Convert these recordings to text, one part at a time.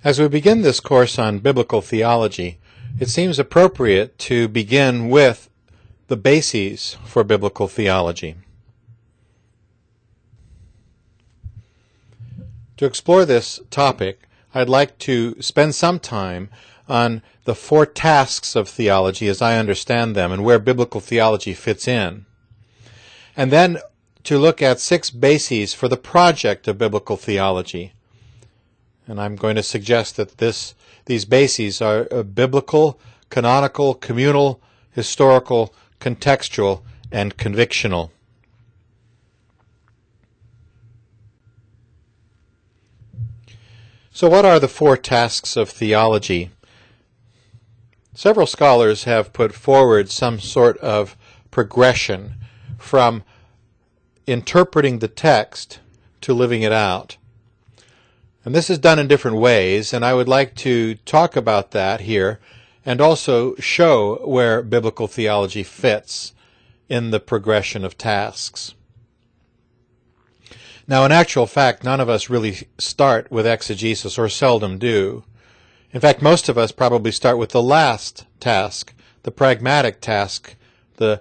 As we begin this course on biblical theology, it seems appropriate to begin with the bases for biblical theology. To explore this topic, I'd like to spend some time on the four tasks of theology as I understand them and where biblical theology fits in. And then to look at 6 bases for the project of biblical theology. And I'm going to suggest that these bases are biblical, canonical, communal, historical, contextual, and convictional. So what are the 4 tasks of theology? Several scholars have put forward some sort of progression from interpreting the text to living it out. And this is done in different ways, and I would like to talk about that here and also show where biblical theology fits in the progression of tasks. Now, in actual fact, none of us really start with exegesis, or seldom do. In fact, most of us probably start with the last task, the pragmatic task, the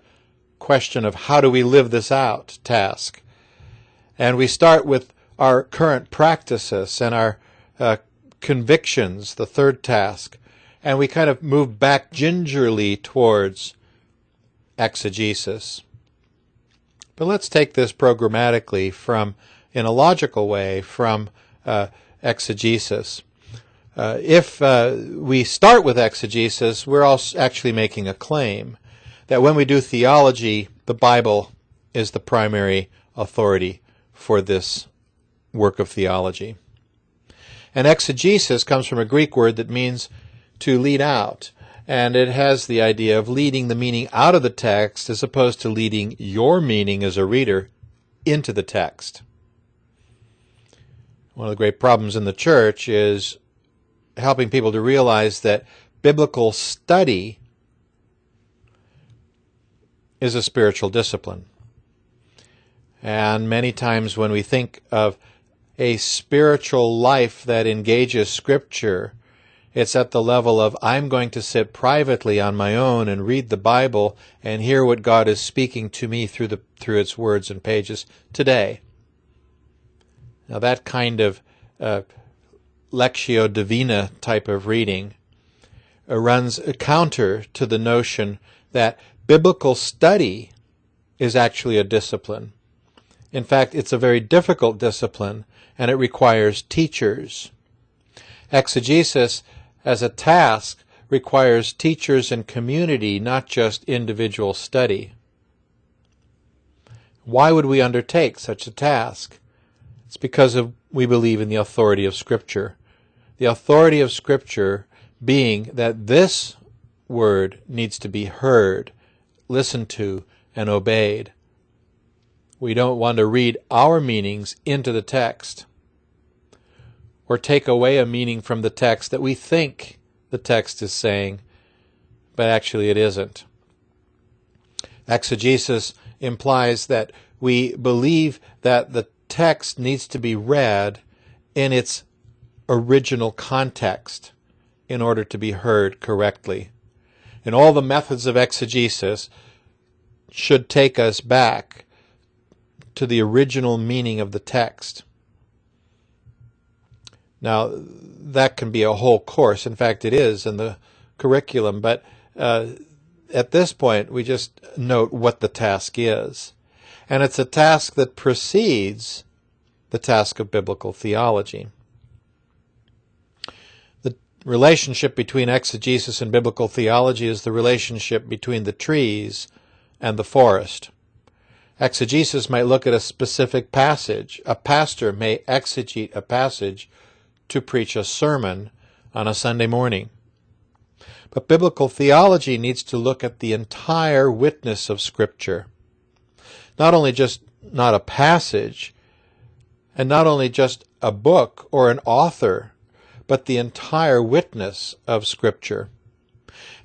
question of how do we live this out task. And we start with our current practices and our convictions, the third task, and we kind of move back gingerly towards exegesis. But let's take this programmatically in a logical way from exegesis. If we start with exegesis, we're also actually making a claim that when we do theology, the Bible is the primary authority for this work of theology. And exegesis comes from a Greek word that means to lead out, and it has the idea of leading the meaning out of the text as opposed to leading your meaning as a reader into the text. One of the great problems in the church is helping people to realize that biblical study is a spiritual discipline. And many times when we think of a spiritual life that engages Scripture, it's at the level of I'm going to sit privately on my own and read the Bible and hear what God is speaking to me through its words and pages today. Now that kind of Lectio Divina type of reading runs counter to the notion that biblical study is actually a discipline. In fact, it's a very difficult discipline, and it requires teachers. Exegesis, as a task, requires teachers and community, not just individual study. Why would we undertake such a task? It's because we believe in the authority of Scripture. The authority of Scripture being that this word needs to be heard, listened to, and obeyed. We don't want to read our meanings into the text or take away a meaning from the text that we think the text is saying, but actually it isn't. Exegesis implies that we believe that the text needs to be read in its original context in order to be heard correctly. And all the methods of exegesis should take us back to the original meaning of the text. Now, that can be a whole course. In fact, it is in the curriculum, but at this point, we just note what the task is. And it's a task that precedes the task of biblical theology. The relationship between exegesis and biblical theology is the relationship between the trees and the forest. Exegesis might look at a specific passage. A pastor may exegete a passage to preach a sermon on a Sunday morning. But biblical theology needs to look at the entire witness of Scripture. Not a passage, and not only just a book or an author, but the entire witness of Scripture.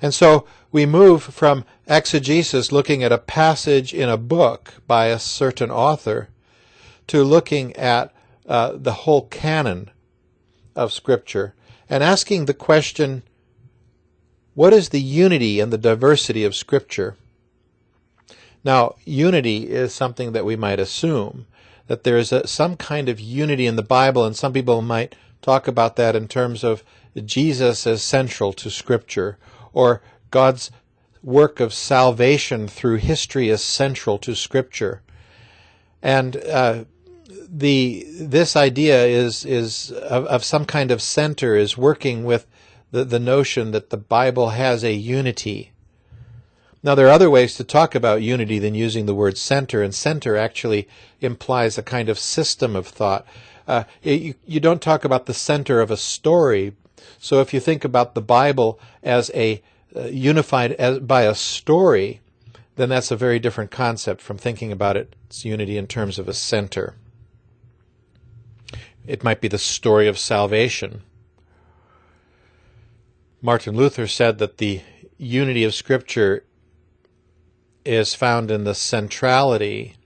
And so we move from exegesis, looking at a passage in a book by a certain author, to looking at the whole canon of Scripture and asking the question, what is the unity and the diversity of Scripture? Now, unity is something that we might assume, that there is some kind of unity in the Bible, and some people might talk about that in terms of Jesus as central to Scripture, or God's work of salvation through history as central to Scripture. And this idea is of some kind of center is working with the notion that the Bible has a unity. Now, there are other ways to talk about unity than using the word center, and center actually implies a kind of system of thought. You don't talk about the center of a story. So if you think about the Bible as a unified by a story, then that's a very different concept from thinking about its unity in terms of a center. It might be the story of salvation. Martin Luther said that the unity of Scripture is found in the centrality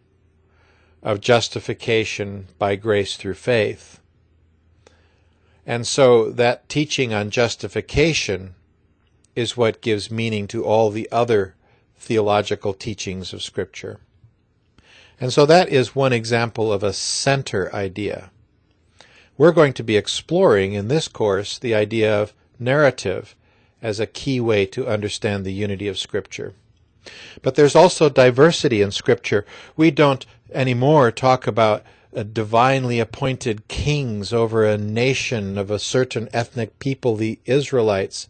of justification by grace through faith. And so that teaching on justification is what gives meaning to all the other theological teachings of Scripture. And so that is one example of a center idea. We're going to be exploring in this course the idea of narrative as a key way to understand the unity of Scripture. But there's also diversity in Scripture. We don't anymore talk about divinely appointed kings over a nation of a certain ethnic people, the Israelites,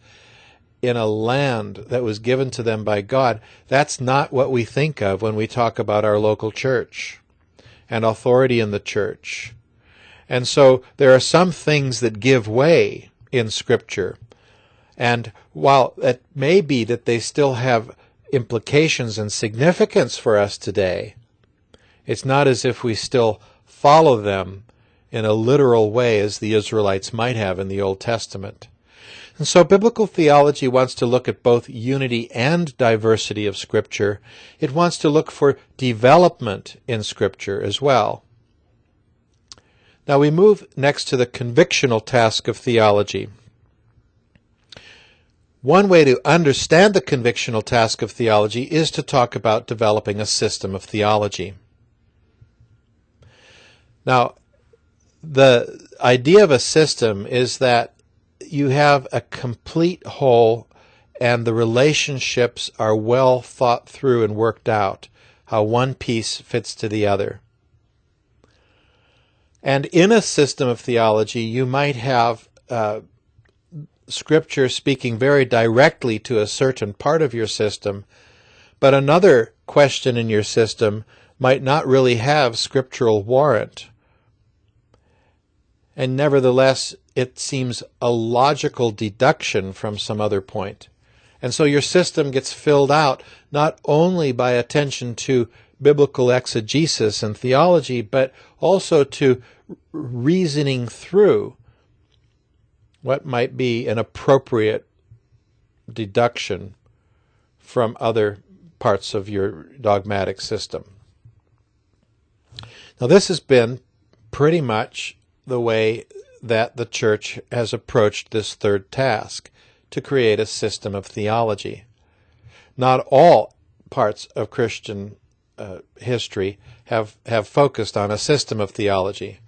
in a land that was given to them by God. That's not what we think of when we talk about our local church and authority in the church. And so there are some things that give way in Scripture. And while it may be that they still have implications and significance for us today, it's not as if we still follow them in a literal way as the Israelites might have in the Old Testament. And so biblical theology wants to look at both unity and diversity of Scripture. It wants to look for development in Scripture as well. Now we move next to the convictional task of theology. One way to understand the convictional task of theology is to talk about developing a system of theology. Now, the idea of a system is that you have a complete whole and the relationships are well thought through and worked out, how one piece fits to the other. And in a system of theology, you might have Scripture speaking very directly to a certain part of your system, but another question in your system might not really have scriptural warrant. And nevertheless, it seems a logical deduction from some other point. And so your system gets filled out not only by attention to biblical exegesis and theology, but also to reasoning through what might be an appropriate deduction from other parts of your dogmatic system. Now, this has been pretty much the way that the church has approached this third task, to create a system of theology. Not all parts of Christian history have focused on a system of theology.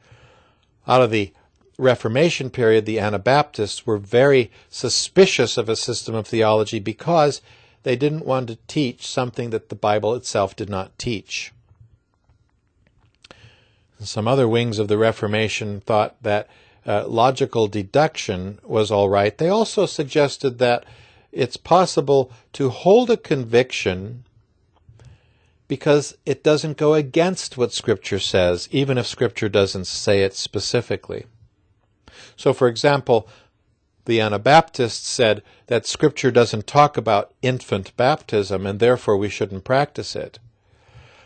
Out of the Reformation period, the Anabaptists were very suspicious of a system of theology because they didn't want to teach something that the Bible itself did not teach. Some other wings of the Reformation thought that logical deduction was all right. They also suggested that it's possible to hold a conviction because it doesn't go against what Scripture says, even if Scripture doesn't say it specifically. So, for example, the Anabaptists said that Scripture doesn't talk about infant baptism, and therefore we shouldn't practice it.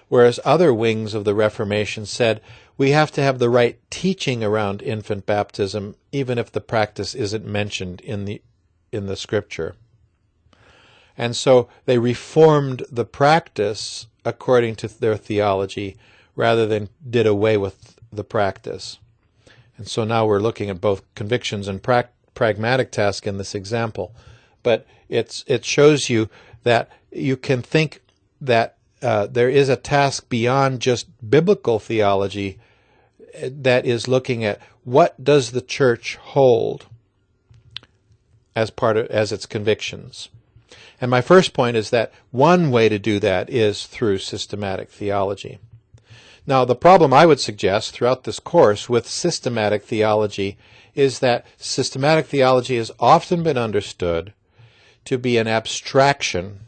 Whereas other wings of the Reformation said we have to have the right teaching around infant baptism, even if the practice isn't mentioned in the Scripture. And so they reformed the practice according to their theology, rather than did away with the practice. And so now we're looking at both convictions and pragmatic task in this example. But it shows you that you can think that there is a task beyond just biblical theology that is looking at what does the church hold as its convictions. And my first point is that one way to do that is through systematic theology. Now, the problem I would suggest throughout this course with systematic theology is that systematic theology has often been understood to be an abstraction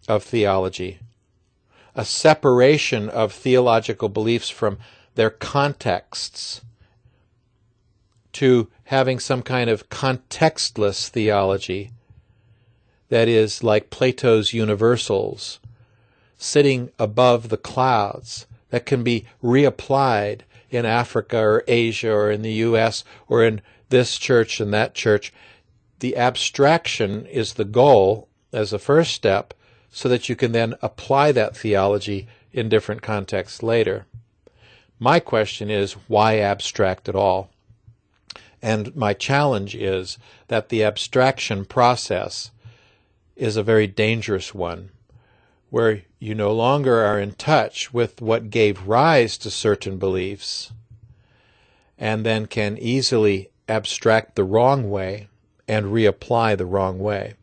of theology, a separation of theological beliefs from their contexts, to having some kind of contextless theology that is like Plato's universals, sitting above the clouds, that can be reapplied in Africa or Asia or in the U.S. or in this church and that church. The abstraction is the goal as a first step so that you can then apply that theology in different contexts later. My question is, why abstract at all? And my challenge is that the abstraction process is a very dangerous one, where you no longer are in touch with what gave rise to certain beliefs, and then can easily abstract the wrong way and reapply the wrong way.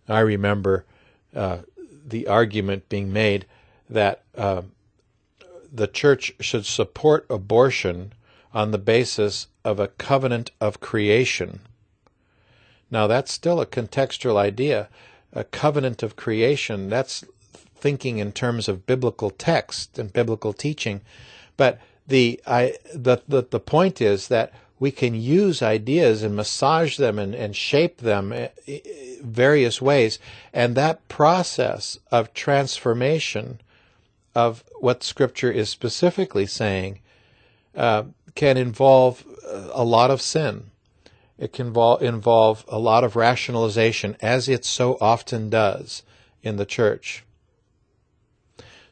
I remember the argument being made that the church should support abortion on the basis of a covenant of creation. Now, that's still a contextual idea. A covenant of creation, that's thinking in terms of biblical text and biblical teaching. But the point is that we can use ideas and massage them and shape them various ways, and that process of transformation of what Scripture is specifically saying can involve a lot of sin. It can involve a lot of rationalization, as it so often does in the church.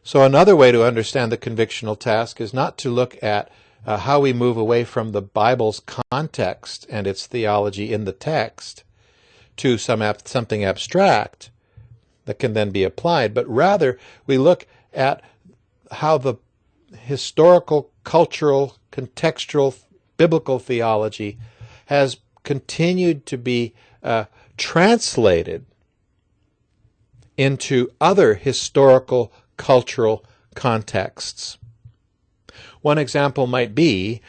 So another way to understand the convictional task is not to look at how we move away from the Bible's context and its theology in the text to something abstract that can then be applied, but rather we look at how the historical, cultural, contextual, biblical theology has continued to be translated into other historical, cultural contexts. One example might be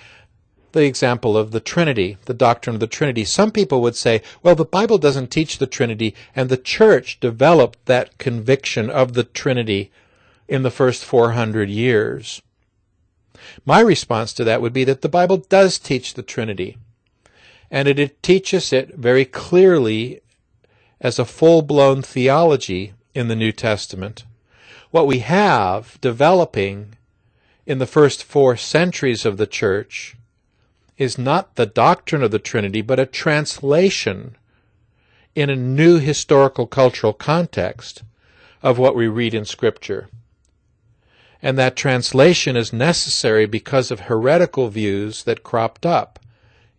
the example of the Trinity, the doctrine of the Trinity. Some people would say, well, the Bible doesn't teach the Trinity, and the church developed that conviction of the Trinity in the first 400 years. My response to that would be that the Bible does teach the Trinity, and it teaches it very clearly as a full-blown theology in the New Testament. What we have developing in the first 4 centuries of the church is not the doctrine of the Trinity, but a translation in a new historical cultural context of what we read in Scripture. And that translation is necessary because of heretical views that cropped up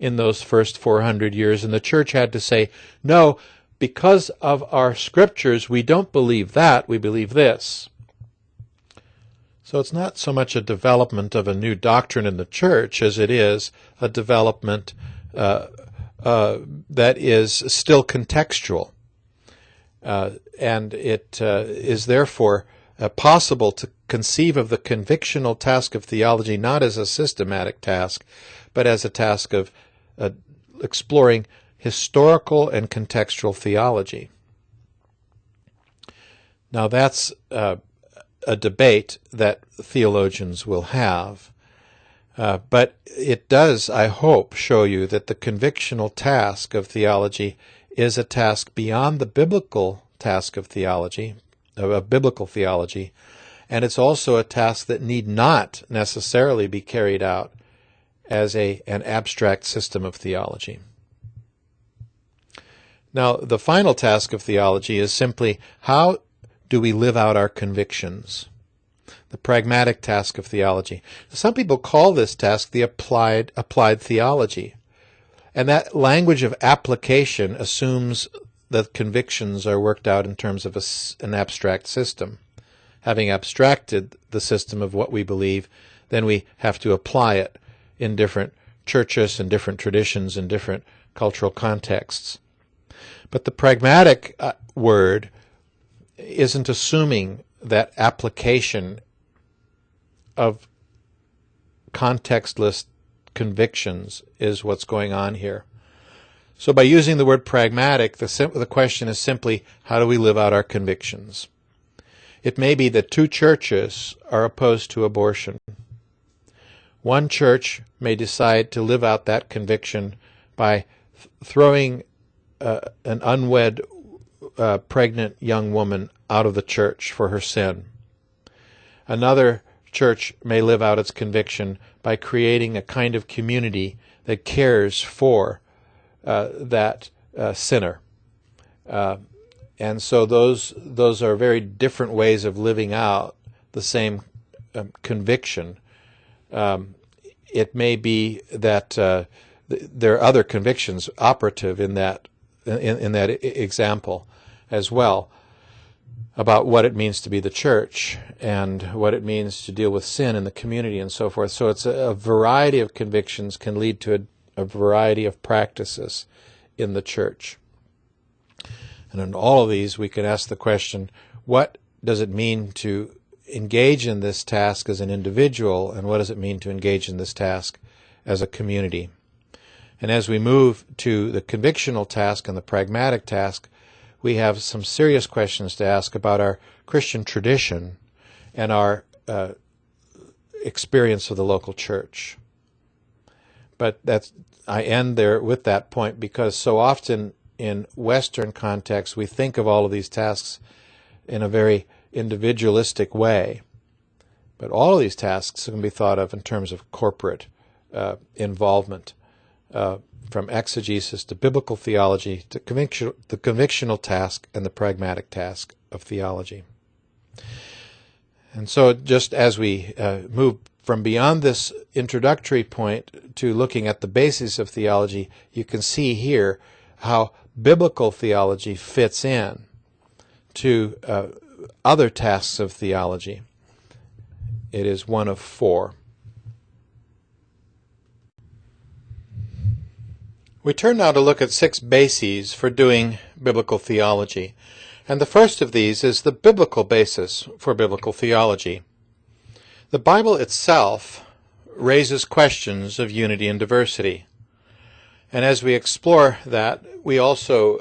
in those first 400 years, and the church had to say, no, because of our Scriptures, we don't believe that, we believe this. So it's not so much a development of a new doctrine in the church as it is a development that is still contextual. And it is therefore possible to conceive of the convictional task of theology not as a systematic task, but as a task of exploring historical and contextual theology. Now that's a debate that theologians will have, but it does, I hope, show you that the convictional task of theology is a task beyond the biblical task of theology, of biblical theology, and it's also a task that need not necessarily be carried out as an abstract system of theology. Now, the final task of theology is simply, how do we live out our convictions? the pragmatic task of theology. Some people call this task the applied theology. And that language of application assumes that convictions are worked out in terms of an abstract system. Having abstracted the system of what we believe, then we have to apply it in different churches and different traditions and different cultural contexts. But the pragmatic word isn't assuming that application of contextless convictions is what's going on here. So by using the word pragmatic, the question is simply, how do we live out our convictions? It may be that two churches are opposed to abortion. One church may decide to live out that conviction by throwing an unwed pregnant young woman out of the church for her sin. Another church may live out its conviction by creating a kind of community that cares for that sinner. And so those are very different ways of living out the same conviction. It may be that there are other convictions operative in that example as well, about what it means to be the church and what it means to deal with sin in the community and so forth. So it's a variety of convictions can lead to a variety of practices in the church. And in all of these, we can ask the question, what does it mean to engage in this task as an individual, and what does it mean to engage in this task as a community? And as we move to the convictional task and the pragmatic task, we have some serious questions to ask about our Christian tradition and our experience of the local church. But I end there with that point because so often in Western contexts we think of all of these tasks in a very individualistic way. But all of these tasks can be thought of in terms of corporate involvement, from exegesis to biblical theology to the convictional task and the pragmatic task of theology. And so just as we move from beyond this introductory point to looking at the basis of theology, you can see here how biblical theology fits in to other tasks of theology. It is one of four. We turn now to look at 6 bases for doing biblical theology. And the first of these is the biblical basis for biblical theology. The Bible itself raises questions of unity and diversity. And as we explore that, we also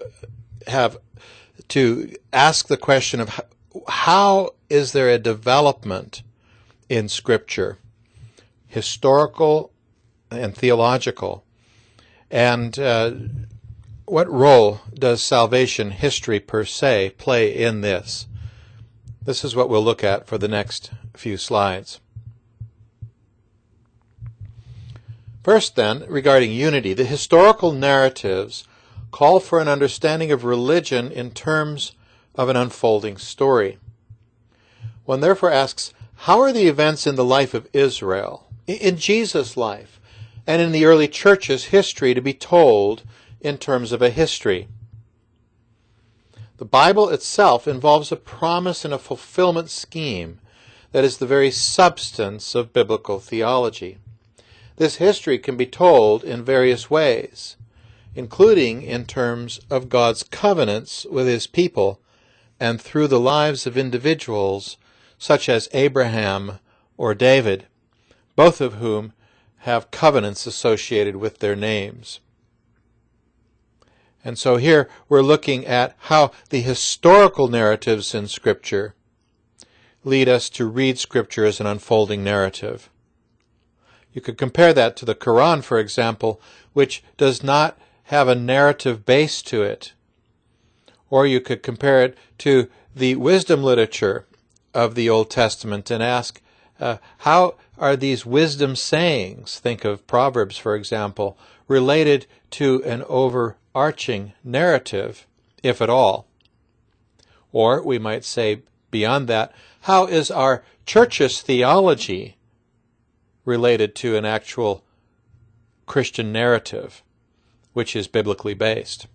have to ask the question of how is there a development in Scripture, historical and theological, and what role does salvation history per se play in this? This is what we'll look at for the next few slides. First then, regarding unity, the historical narratives call for an understanding of religion in terms of an unfolding story. One therefore asks, how are the events in the life of Israel, in Jesus' life, and in the early church's history to be told in terms of a history? The Bible itself involves a promise and a fulfillment scheme that is the very substance of biblical theology. This history can be told in various ways, including in terms of God's covenants with His people and through the lives of individuals such as Abraham or David, both of whom have covenants associated with their names. And so here we're looking at how the historical narratives in Scripture lead us to read Scripture as an unfolding narrative. You could compare that to the Quran, for example, which does not have a narrative base to it. Or you could compare it to the wisdom literature of the Old Testament and ask, how are these wisdom sayings, think of Proverbs, for example, related to an overarching narrative, if at all? Or we might say, beyond that, how is our church's theology related to an actual Christian narrative, which is biblically based?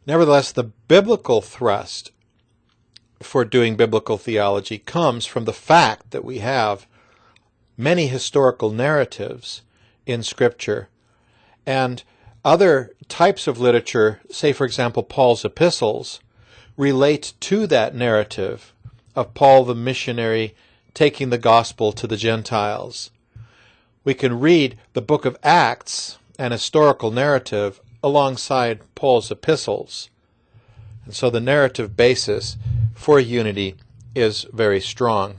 Nevertheless, the biblical thrust for doing biblical theology comes from the fact that we have many historical narratives in Scripture, and other types of literature, say for example Paul's epistles, relate to that narrative of Paul the missionary taking the gospel to the Gentiles. We can read the book of Acts, an historical narrative, alongside Paul's epistles. And so the narrative basis for unity is very strong.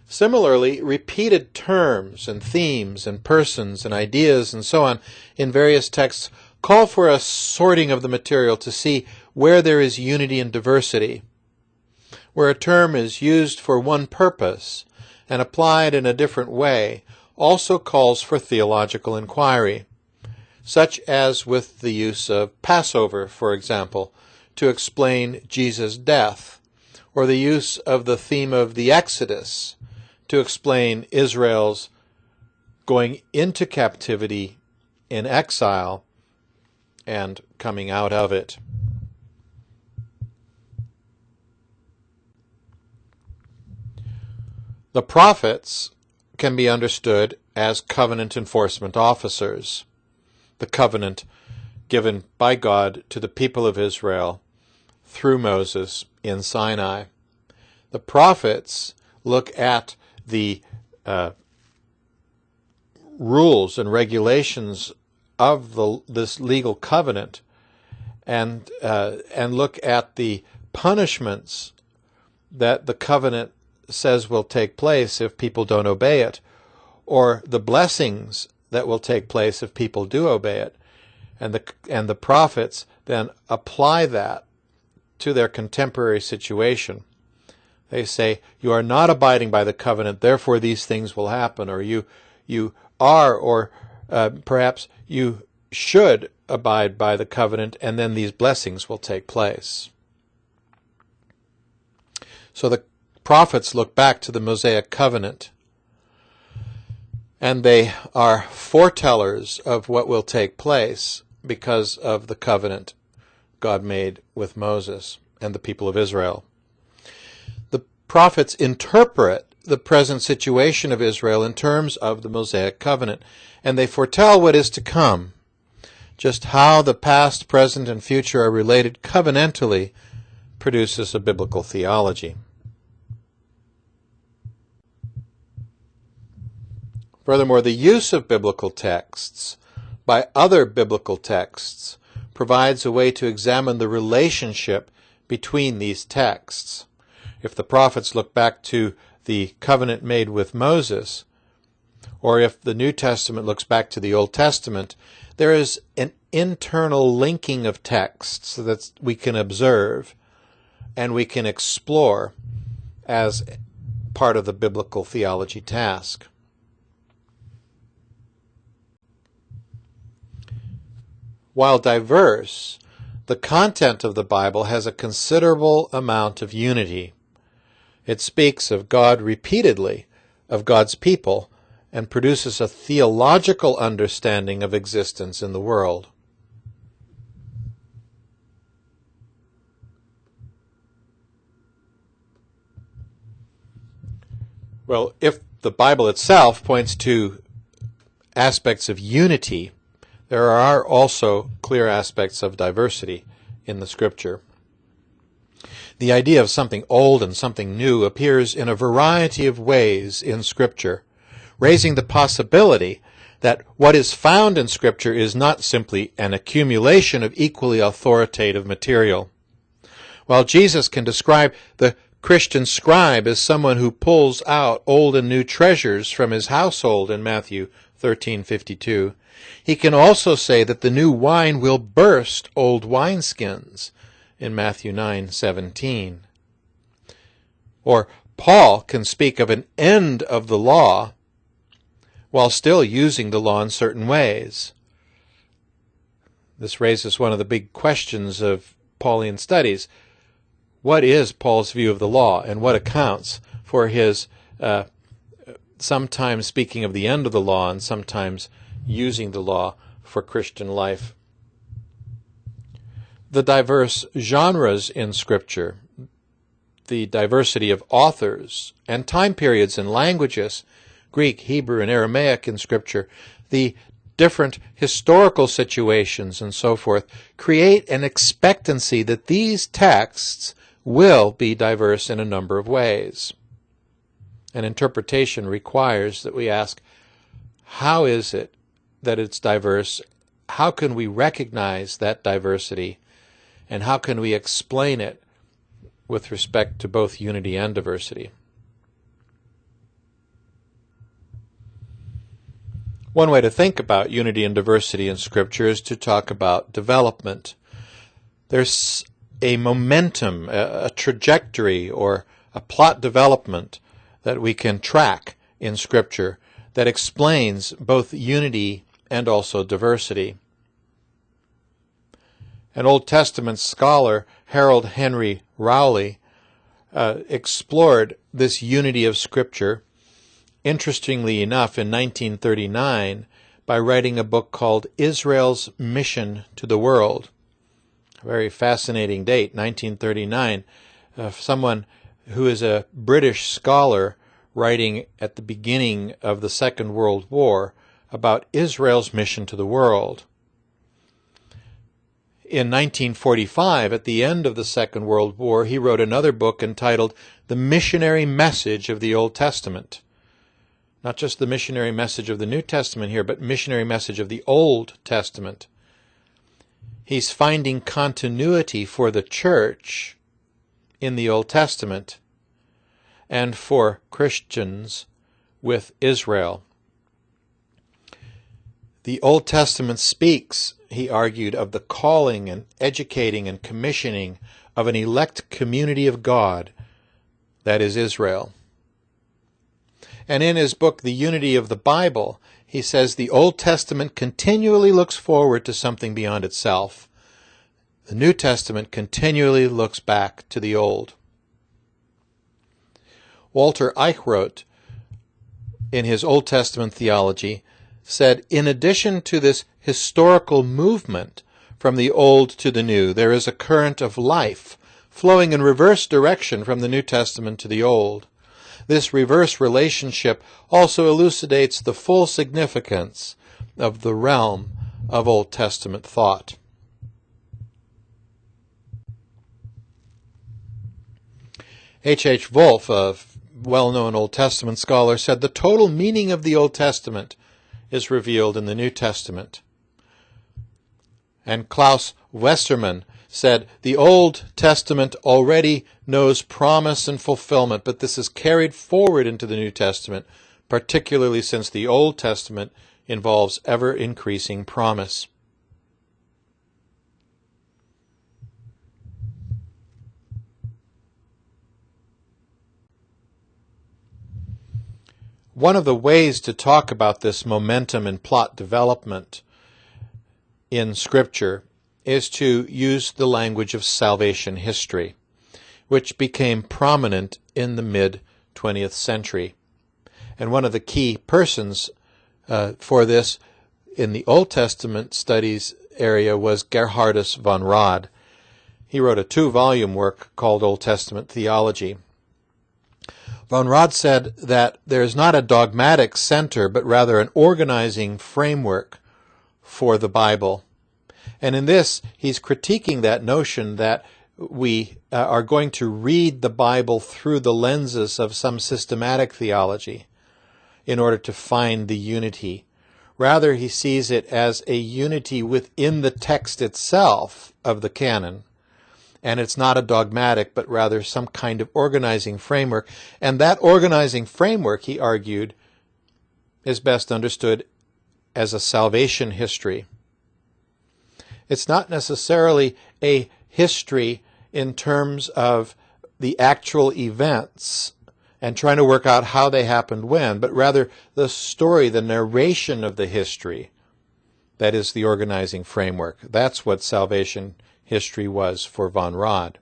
Similarly, repeated terms and themes and persons and ideas and so on in various texts call for a sorting of the material to see where there is unity and diversity. Where a term is used for one purpose and applied in a different way also calls for theological inquiry, such as with the use of Passover, for example, to explain Jesus' death, or the use of the theme of the Exodus to explain Israel's going into captivity in exile and coming out of it. The prophets can be understood as covenant enforcement officers. The covenant given by God to the people of Israel through Moses in Sinai. The prophets look at the rules and regulations of this legal covenant and look at the punishments that the covenant says will take place if people don't obey it, or the blessings that will take place if people do obey it. And the prophets then apply that to their contemporary situation. They say, you are not abiding by the covenant, therefore these things will happen, or you are, or perhaps you should abide by the covenant, and then these blessings will take place. So the prophets look back to the Mosaic covenant, and they are foretellers of what will take place because of the covenant God made with Moses and the people of Israel. The prophets interpret the present situation of Israel in terms of the Mosaic covenant, and they foretell what is to come. Just how the past, present, and future are related covenantally produces a biblical theology. Furthermore, the use of biblical texts by other biblical texts provides a way to examine the relationship between these texts. If the prophets look back to the covenant made with Moses, or if the New Testament looks back to the Old Testament, there is an internal linking of texts that we can observe and we can explore as part of the biblical theology task. While diverse, the content of the Bible has a considerable amount of unity. It speaks of God repeatedly, of God's people, and produces a theological understanding of existence in the world. Well, if the Bible itself points to aspects of unity, there are also clear aspects of diversity in the Scripture. The idea of something old and something new appears in a variety of ways in Scripture, raising the possibility that what is found in Scripture is not simply an accumulation of equally authoritative material. While Jesus can describe the Christian scribe as someone who pulls out old and new treasures from his household in Matthew 13:52, he can also say that the new wine will burst old wineskins in Matthew 9:17. Or Paul can speak of an end of the law while still using the law in certain ways. This raises one of the big questions of Pauline studies. What is Paul's view of the law, and what accounts for his sometimes speaking of the end of the law and sometimes using the law for Christian life? The diverse genres in Scripture, the diversity of authors and time periods and languages, Greek, Hebrew, and Aramaic in Scripture, the different historical situations and so forth, create an expectancy that these texts will be diverse in a number of ways. And interpretation requires that we ask, how is it that it's diverse? How can we recognize that diversity? And how can we explain it with respect to both unity and diversity? One way to think about unity and diversity in Scripture is to talk about development. There's a momentum, a trajectory, or a plot development that we can track in Scripture that explains both unity and also diversity. An Old Testament scholar, Harold Henry Rollin, explored this unity of Scripture, interestingly enough, in 1939 by writing a book called Israel's Mission to the World. A very fascinating date, 1939. Someone who is a British scholar writing at the beginning of the Second World War about Israel's mission to the world. In 1945, at the end of the Second World War, he wrote another book entitled The Missionary Message of the Old Testament. Not just the missionary message of the New Testament here, but missionary message of the Old Testament. He's finding continuity for the church in the Old Testament and for Christians with Israel. The Old Testament speaks, he argued, of the calling and educating and commissioning of an elect community of God, that is Israel. And in his book, The Unity of the Bible, he says the Old Testament continually looks forward to something beyond itself. The New Testament continually looks back to the Old. Walter Eichrodt, in his Old Testament theology, said, in addition to this historical movement from the Old to the New, there is a current of life flowing in reverse direction from the New Testament to the Old. This reverse relationship also elucidates the full significance of the realm of Old Testament thought. H. Wolff, a well-known Old Testament scholar, said the total meaning of the Old Testament is revealed in the New Testament. And Klaus Westermann said, the Old Testament already knows promise and fulfillment, but this is carried forward into the New Testament, particularly since the Old Testament involves ever-increasing promise. One of the ways to talk about this momentum and plot development in Scripture is to use the language of salvation history, which became prominent in the mid-20th century. And one of the key persons for this in the Old Testament studies area was Gerhardus von Rad. He wrote a 2-volume work called Old Testament Theology. Von Rad said that there is not a dogmatic center, but rather an organizing framework for the Bible. And in this, he's critiquing that notion that we are going to read the Bible through the lenses of some systematic theology in order to find the unity. Rather, he sees it as a unity within the text itself of the canon. And it's not a dogmatic, but rather some kind of organizing framework. And that organizing framework, he argued, is best understood as a salvation history. It's not necessarily a history in terms of the actual events and trying to work out how they happened when, but rather the story, the narration of the history that is the organizing framework. That's what salvation history was for von Rad.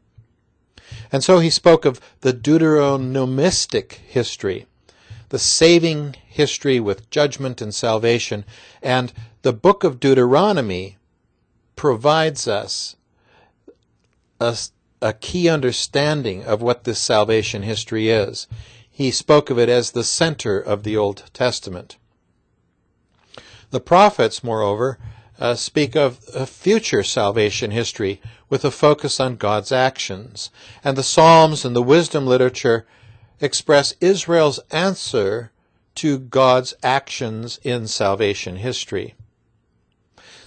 And so he spoke of the Deuteronomistic history, the saving history with judgment and salvation. And the book of Deuteronomy provides us a key understanding of what this salvation history is. He spoke of it as the center of the Old Testament. The prophets, moreover, speak of a future salvation history with a focus on God's actions. And the Psalms and the wisdom literature express Israel's answer to God's actions in salvation history.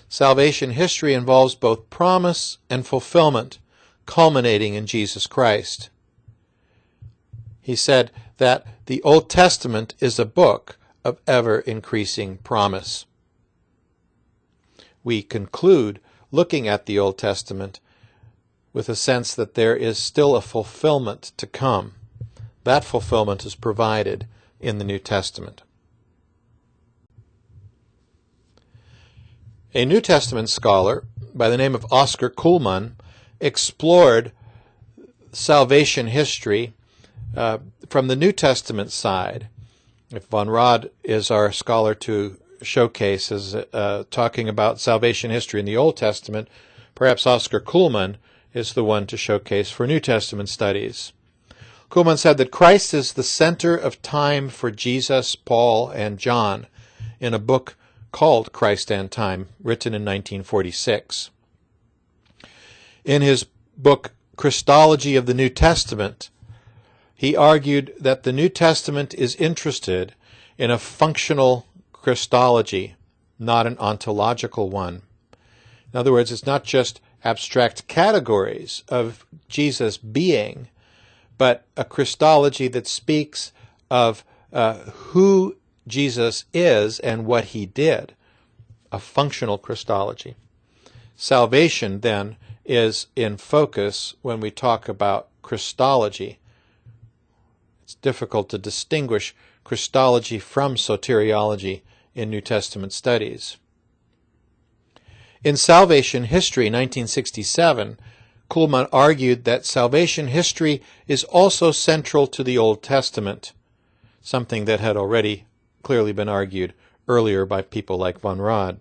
Salvation history involves both promise and fulfillment, culminating in Jesus Christ. He said that the Old Testament is a book of ever-increasing promise. We conclude looking at the Old Testament with a sense that there is still a fulfillment to come. That fulfillment is provided in the New Testament. A New Testament scholar by the name of Oscar Kuhlmann explored salvation history from the New Testament side. If von Rad is our scholar to showcase as talking about salvation history in the Old Testament, perhaps Oscar Kuhlmann is the one to showcase for New Testament studies. Kuhlmann said that Christ is the center of time for Jesus, Paul, and John in a book called Christ and Time, written in 1946. In his book, Christology of the New Testament, he argued that the New Testament is interested in a functional Christology, not an ontological one. In other words, it's not just abstract categories of Jesus being, but a Christology that speaks of who Jesus is and what he did, a functional Christology. Salvation, then, is in focus when we talk about Christology. It's difficult to distinguish Christology from soteriology in New Testament studies. In Salvation History, 1967, Kuhlmann argued that salvation history is also central to the Old Testament, something that had already clearly been argued earlier by people like von Rad.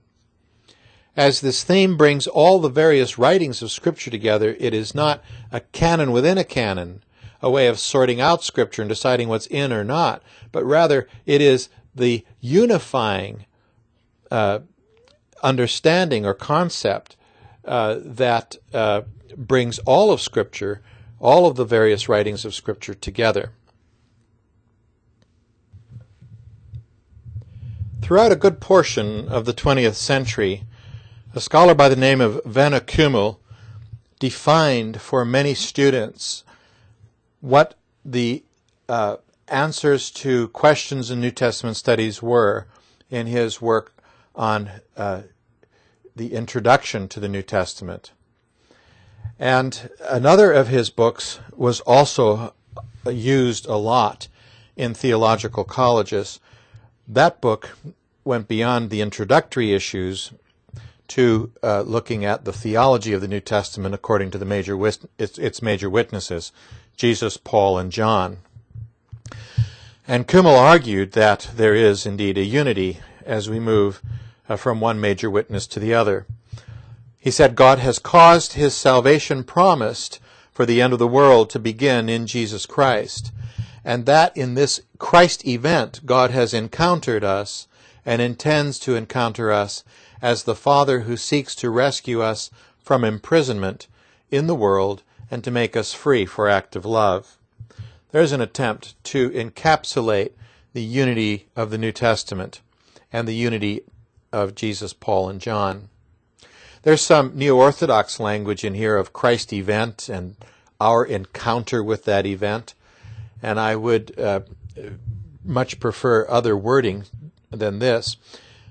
As this theme brings all the various writings of Scripture together, it is not a canon within a canon, a way of sorting out Scripture and deciding what's in or not, but rather it is the unifying understanding or concept that brings all of Scripture, all of the various writings of Scripture together. Throughout a good portion of the 20th century, a scholar by the name of Werner Kümmel defined for many students what the answers to questions in New Testament studies were in his work on the introduction to the New Testament. And another of his books was also used a lot in theological colleges. That book went beyond the introductory issues to looking at the theology of the New Testament according to the its major witnesses, Jesus, Paul, and John. And Kümmel argued that there is indeed a unity as we move from one major witness to the other. He said God has caused his salvation promised for the end of the world to begin in Jesus Christ, and that in this Christ event God has encountered us and intends to encounter us as the Father who seeks to rescue us from imprisonment in the world and to make us free for active love. There's an attempt to encapsulate the unity of the New Testament and the unity of Jesus, Paul, and John. There's some neo-Orthodox language in here of Christ event and our encounter with that event, and I would much prefer other wording than this.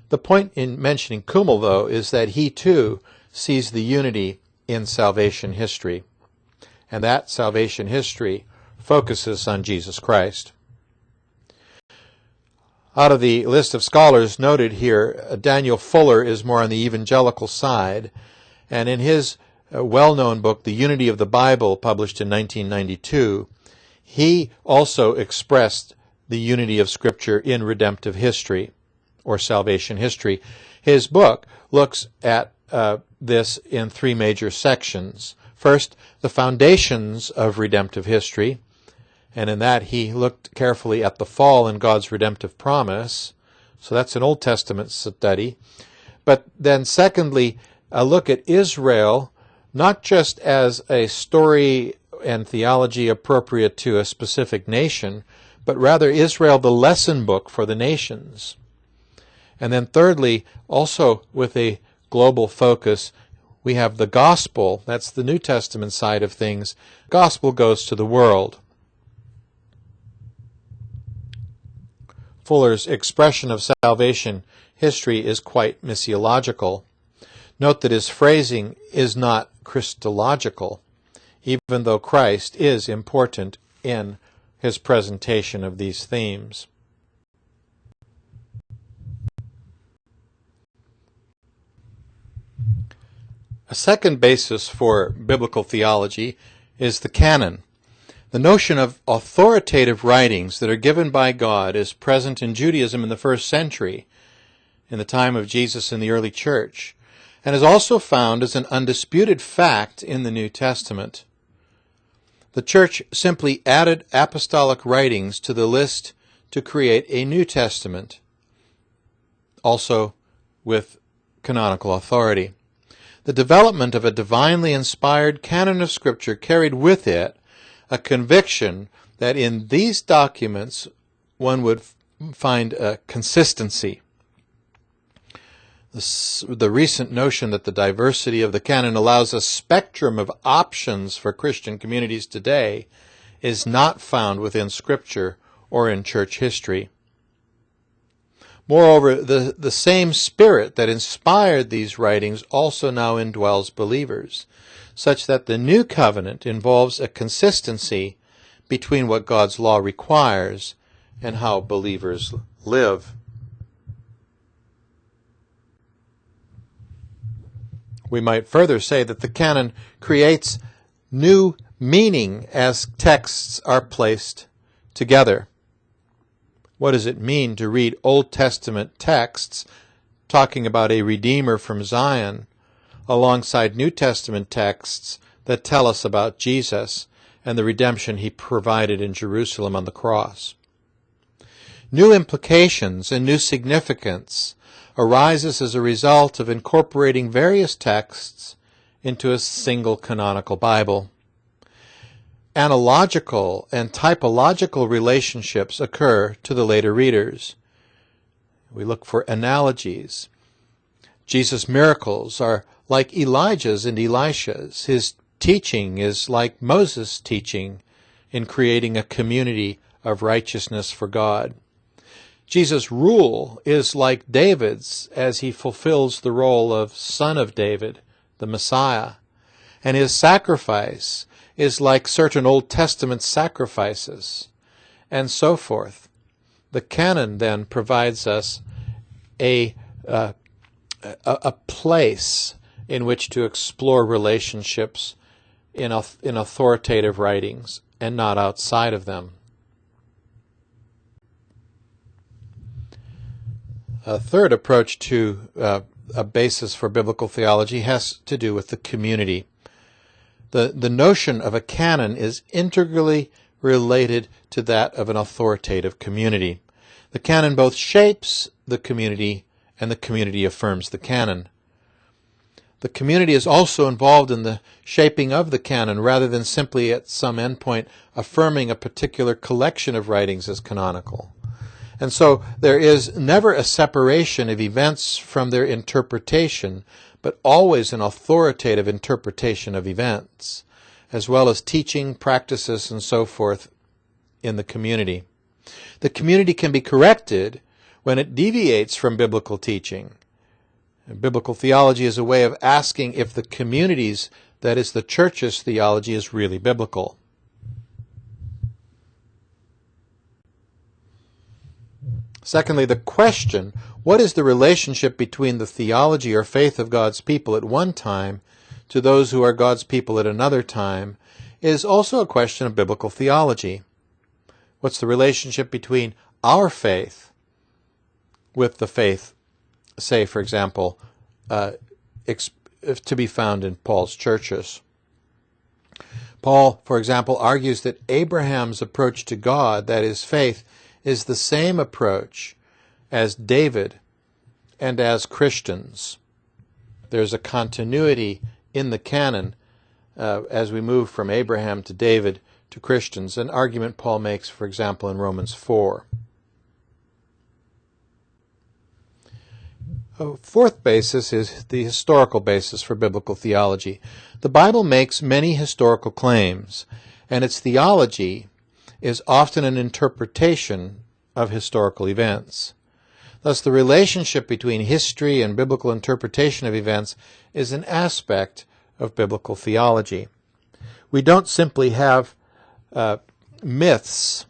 The point in mentioning Kümmel, though, is that he too sees the unity in salvation history, and that salvation history focuses on Jesus Christ. Out of the list of scholars noted here, Daniel Fuller is more on the evangelical side, and in his a well-known book, The Unity of the Bible, published in 1992, he also expressed the unity of Scripture in redemptive history, or salvation history. His book looks at this in three major sections. First, the foundations of redemptive history, and in that he looked carefully at the fall and God's redemptive promise. So that's an Old Testament study. But then secondly, a look at Israel, not just as a story and theology appropriate to a specific nation, but rather Israel, the lesson book for the nations. And then thirdly, also with a global focus, we have the gospel. That's the New Testament side of things. Gospel goes to the world. Fuller's expression of salvation history is quite missiological. Note that his phrasing is not Christological, even though Christ is important in his presentation of these themes. A second basis for biblical theology is the canon. The notion of authoritative writings that are given by God is present in Judaism in the first century, in the time of Jesus in the early church, and is also found as an undisputed fact in the New Testament. The church simply added apostolic writings to the list to create a New Testament, also with canonical authority. The development of a divinely inspired canon of Scripture carried with it a conviction that in these documents one would find a consistency. The recent notion that the diversity of the canon allows a spectrum of options for Christian communities today is not found within Scripture or in church history. Moreover, the same Spirit that inspired these writings also now indwells believers, such that the new covenant involves a consistency between what God's law requires and how believers live. We might further say that the canon creates new meaning as texts are placed together. What does it mean to read Old Testament texts talking about a Redeemer from Zion alongside New Testament texts that tell us about Jesus and the redemption he provided in Jerusalem on the cross? New implications and new significance arises as a result of incorporating various texts into a single canonical Bible. Analogical and typological relationships occur to the later readers. We look for analogies. Jesus' miracles are like Elijah's and Elisha's. His teaching is like Moses' teaching in creating a community of righteousness for God. Jesus' rule is like David's as he fulfills the role of Son of David, the Messiah. And his sacrifice is like certain Old Testament sacrifices, and so forth. The canon then provides us a place in which to explore relationships in authoritative writings and not outside of them. A third approach to a basis for biblical theology has to do with the community. The notion of a canon is integrally related to that of an authoritative community. The canon both shapes the community and the community affirms the canon. The community is also involved in the shaping of the canon rather than simply at some endpoint affirming a particular collection of writings as canonical. And so there is never a separation of events from their interpretation, but always an authoritative interpretation of events, as well as teaching, practices, and so forth in the community. The community can be corrected when it deviates from biblical teaching. Biblical theology is a way of asking if the community's, that is the church's theology, is really biblical. Secondly, the question, what is the relationship between the theology or faith of God's people at one time to those who are God's people at another time, is also a question of biblical theology. What's the relationship between our faith with the faith, say, for example, to be found in Paul's churches? Paul, for example, argues that Abraham's approach to God, that is faith, is the same approach as David and as Christians. There's a continuity in the canon as we move from Abraham to David to Christians, an argument Paul makes, for example, in Romans 4. A fourth basis is the historical basis for biblical theology. The Bible makes many historical claims, and its theology is often an interpretation of historical events. Thus, the relationship between history and biblical interpretation of events is an aspect of biblical theology. We don't simply have myths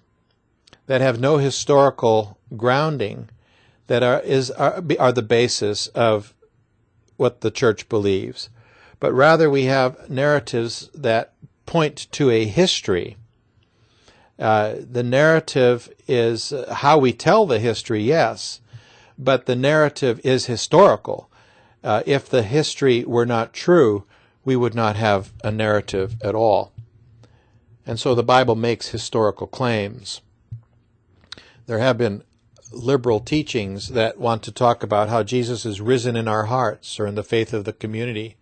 that have no historical grounding that are the basis of what the church believes, but rather we have narratives that point to a history. The narrative is how we tell the history, yes, but the narrative is historical. If the history were not true, we would not have a narrative at all. And so the Bible makes historical claims. There have been liberal teachings that want to talk about how Jesus is risen in our hearts or in the faith of the community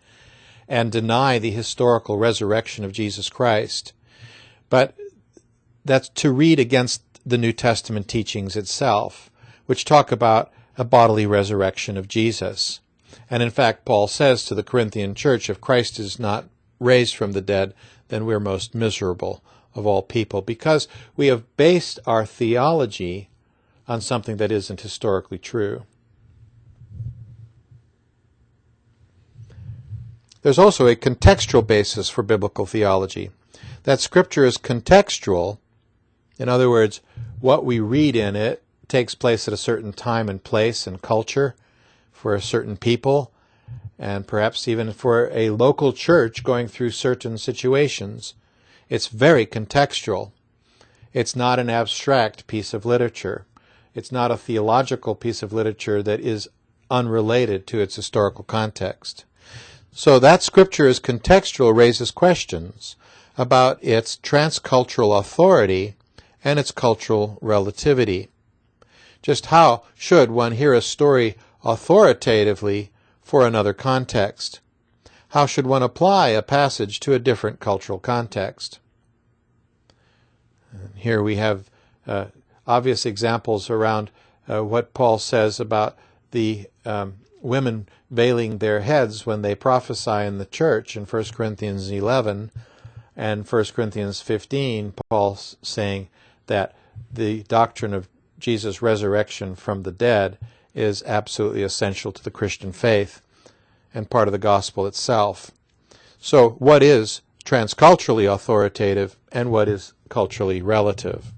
and deny the historical resurrection of Jesus Christ. But that's to read against the New Testament teachings itself, which talk about a bodily resurrection of Jesus. And in fact, Paul says to the Corinthian church, if Christ is not raised from the dead, then we're most miserable of all people, because we have based our theology on something that isn't historically true. There's also a contextual basis for biblical theology. That Scripture is contextual. In other words, what we read in it takes place at a certain time and place and culture for a certain people, and perhaps even for a local church going through certain situations. It's very contextual. It's not an abstract piece of literature. It's not a theological piece of literature that is unrelated to its historical context. So that Scripture is contextual raises questions about its transcultural authority and its cultural relativity. Just how should one hear a story authoritatively for another context? How should one apply a passage to a different cultural context? And here we have obvious examples around what Paul says about the women veiling their heads when they prophesy in the church in 1 Corinthians 11 and 1 Corinthians 15, Paul's saying that the doctrine of Jesus' resurrection from the dead is absolutely essential to the Christian faith and part of the gospel itself. So what is transculturally authoritative and what is culturally relative?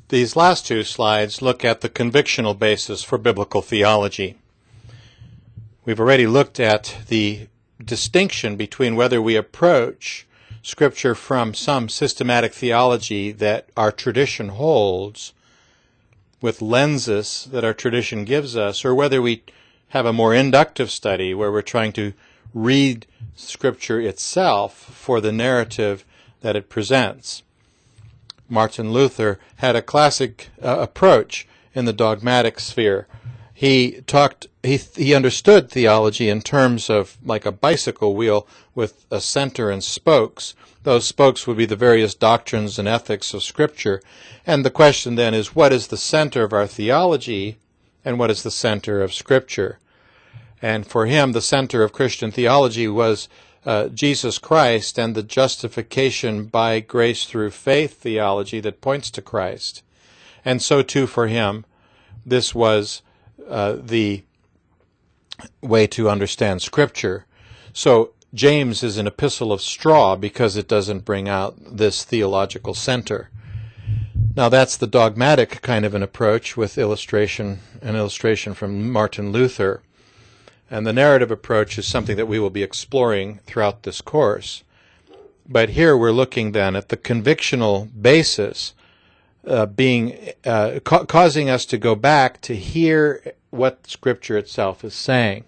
These last two slides look at the convictional basis for biblical theology. We've already looked at the distinction between whether we approach Scripture from some systematic theology that our tradition holds, with lenses that our tradition gives us, or whether we have a more inductive study where we're trying to read Scripture itself for the narrative that it presents. Martin Luther had a classic approach in the dogmatic sphere. He understood theology in terms of like a bicycle wheel with a center and spokes. Those spokes would be the various doctrines and ethics of Scripture. And the question then is, what is the center of our theology and what is the center of Scripture? And for him, the center of Christian theology was Jesus Christ and the justification by grace through faith theology that points to Christ. And so too for him, this was the way to understand Scripture. So James is an epistle of straw because it doesn't bring out this theological center. Now that's the dogmatic kind of an approach with illustration from Martin Luther. And the narrative approach is something that we will be exploring throughout this course. But here we're looking then at the convictional basis causing us to go back to hear what Scripture itself is saying.